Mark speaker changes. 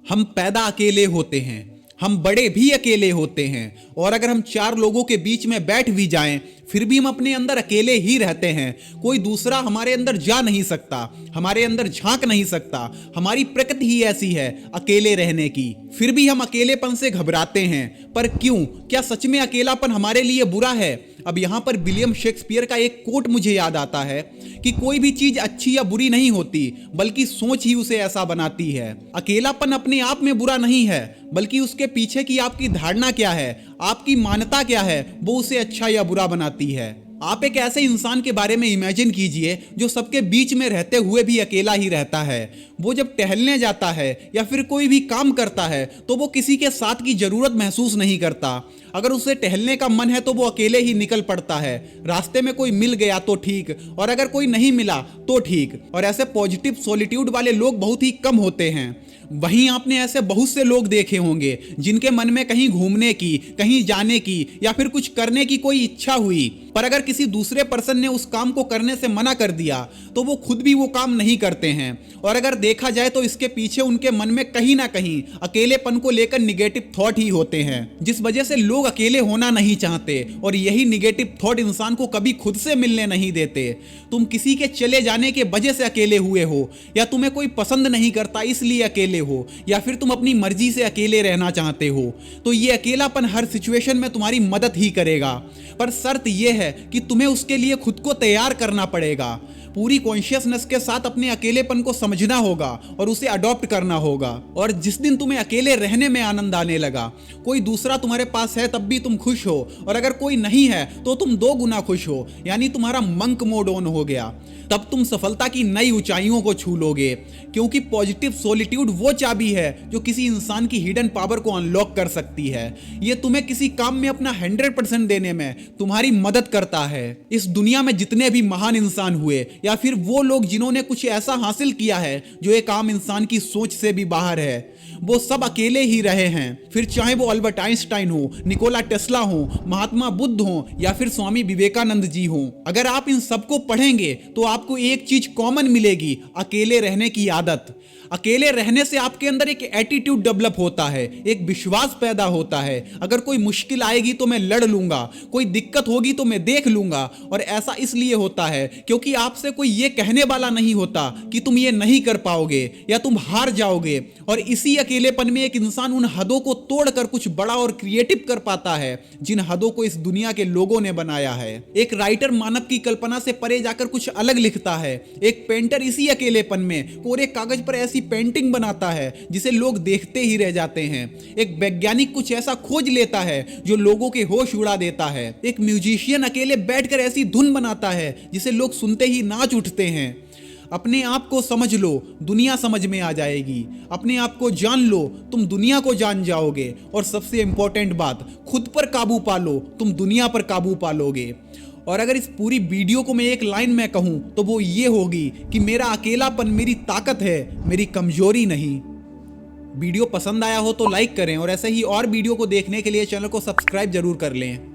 Speaker 1: हम पैदा अकेले होते हैं, हम बड़े भी अकेले होते हैं, और अगर हम चार लोगों के बीच में बैठ भी जाएं फिर भी हम अपने अंदर अकेले ही रहते हैं। कोई दूसरा हमारे अंदर जा नहीं सकता, हमारे अंदर झांक नहीं सकता। हमारी प्रकृति ही ऐसी है अकेले रहने की। फिर भी हम अकेलेपन से घबराते हैं। पर क्यों? क्या सच में अकेलापन हमारे लिए बुरा है? अब यहाँ पर विलियम शेक्सपियर का एक कोट मुझे याद आता है कि कोई भी चीज अच्छी या बुरी नहीं होती, बल्कि सोच ही उसे ऐसा बनाती है। अकेलापन अपने आप में बुरा नहीं है, बल्कि उसके पीछे की आपकी धारणा क्या है, आपकी मान्यता क्या है, वो उसे अच्छा या बुरा बनाती है। आप एक ऐसे इंसान के बारे में इमेजिन कीजिए जो सबके बीच में रहते हुए भी अकेला ही रहता है। वो जब टहलने जाता है या फिर कोई भी काम करता है तो वो किसी के साथ की जरूरत महसूस नहीं करता। अगर उसे टहलने का मन है तो वो अकेले ही निकल पड़ता है। रास्ते में कोई मिल गया तो ठीक, और अगर कोई नहीं मिला तो ठीक। और ऐसे पॉजिटिव सॉलिट्यूड वाले लोग बहुत ही कम होते हैं। वहीं आपने ऐसे बहुत से लोग देखे होंगे जिनके मन में कहीं घूमने की, कहीं जाने की या फिर कुछ करने की कोई इच्छा हुई, पर अगर किसी दूसरे पर्सन ने उस काम को करने से मना कर दिया तो वो खुद भी वो काम नहीं करते हैं। और अगर देखा जाए तो इसके पीछे उनके मन में कहीं ना कहीं अकेलेपन को लेकर निगेटिव थॉट ही होते हैं, जिस वजह से लोग अकेले होना नहीं चाहते। और यही निगेटिव थॉट इंसान को कभी खुद से मिलने नहीं देते। तुम किसी के चले जाने के वजह से अकेले हुए हो, या तुम्हें कोई पसंद नहीं करता इसलिए अकेले हो, या फिर तुम अपनी मर्जी से अकेले रहना चाहते हो, तो ये अकेलापन हर सिचुएशन में तुम्हारी मदद ही करेगा। पर शर्त यह है कि तुम्हें उसके लिए खुद को तैयार करना पड़ेगा। पूरी कॉन्शियसनेस के साथ अपने अकेलेपन को समझना होगा और उसे अडॉप्ट करना होगा। और जिस दिन तुम्हें अकेले रहने में आनंद आने लगा, कोई दूसरा तुम्हारे पास है तब भी तुम खुश हो, और अगर कोई नहीं है तो तुम 2 गुना खुश हो, यानी तुम्हारा मंक मोड ऑन हो गया। तब तुम सफलता की नई ऊंचाइयों को छू लोगे, क्योंकि पॉजिटिव सॉलिट्यूड वो चाबी है जो किसी इंसान की हिडन पावर को अनलॉक कर सकती है। ये तुम्हें किसी काम में अपना 100% देने में तुम्हारी मदद करता है। इस दुनिया में जितने भी महान इंसान हुए, या फिर वो लोग जिन्होंने कुछ ऐसा हासिल किया है जो एक आम इंसान की सोच से भी बाहर है, वो सब अकेले ही रहे हैं। फिर चाहे वो अल्बर्ट आइंस्टाइन हो, निकोला टेस्ला हो, महात्मा बुद्ध हो, या फिर स्वामी विवेकानंद जी हो। अगर आप इन सबको पढ़ेंगे तो आपको एक चीज कॉमन मिलेगी, अकेले रहने की आदत। अकेले रहने से आपके अंदर एक एटीट्यूड डेवलप होता है, एक विश्वास पैदा होता है। अगर कोई मुश्किल आएगी तो मैं लड़ लूंगा, कोई दिक्कत होगी तो मैं देख लूंगा। और ऐसा इसलिए होता है क्योंकि आपसे कोई ये कहने वाला नहीं होता कि तुम ये नहीं कर पाओगे या तुम हार जाओगे। और इसी अकेलेपन में एक इंसान उन हदों को तोड़कर कुछ बड़ा और क्रिएटिव कर पाता है जिन हदों को इस दुनिया के लोगों ने बनाया है। एक राइटर मानव की कल्पना से परे जाकर कुछ अलग लिखता है। एक पेंटर इसी अकेलेपन में कोरे कागज पर ऐसी पेंटिंग बनाता है जिसे लोग देखते ही रह जाते हैं। एक वैज्ञानिक कुछ ऐसा खोज लेता है जो लोगों के होश उड़ा देता है। एक म्यूजिशियन अकेले बैठकर ऐसी धुन बनाता है जिसे लोग सुनते ही नाच उठते हैं। अपने आप को समझ लो, दुनिया समझ में आ जाएगी। अपने आप को जान लो, तुम दुनिया को जान जाओगे। और सबसे इंपॉर्टेंट बात, खुद पर काबू पा लो, तुम दुनिया पर काबू पा लोगे। और अगर इस पूरी वीडियो को मैं एक लाइन में कहूं तो वो ये होगी कि मेरा अकेलापन मेरी ताकत है, मेरी कमजोरी नहीं। वीडियो पसंद आया हो तो लाइक करें, और ऐसे ही और वीडियो को देखने के लिए चैनल को सब्सक्राइब जरूर कर लें।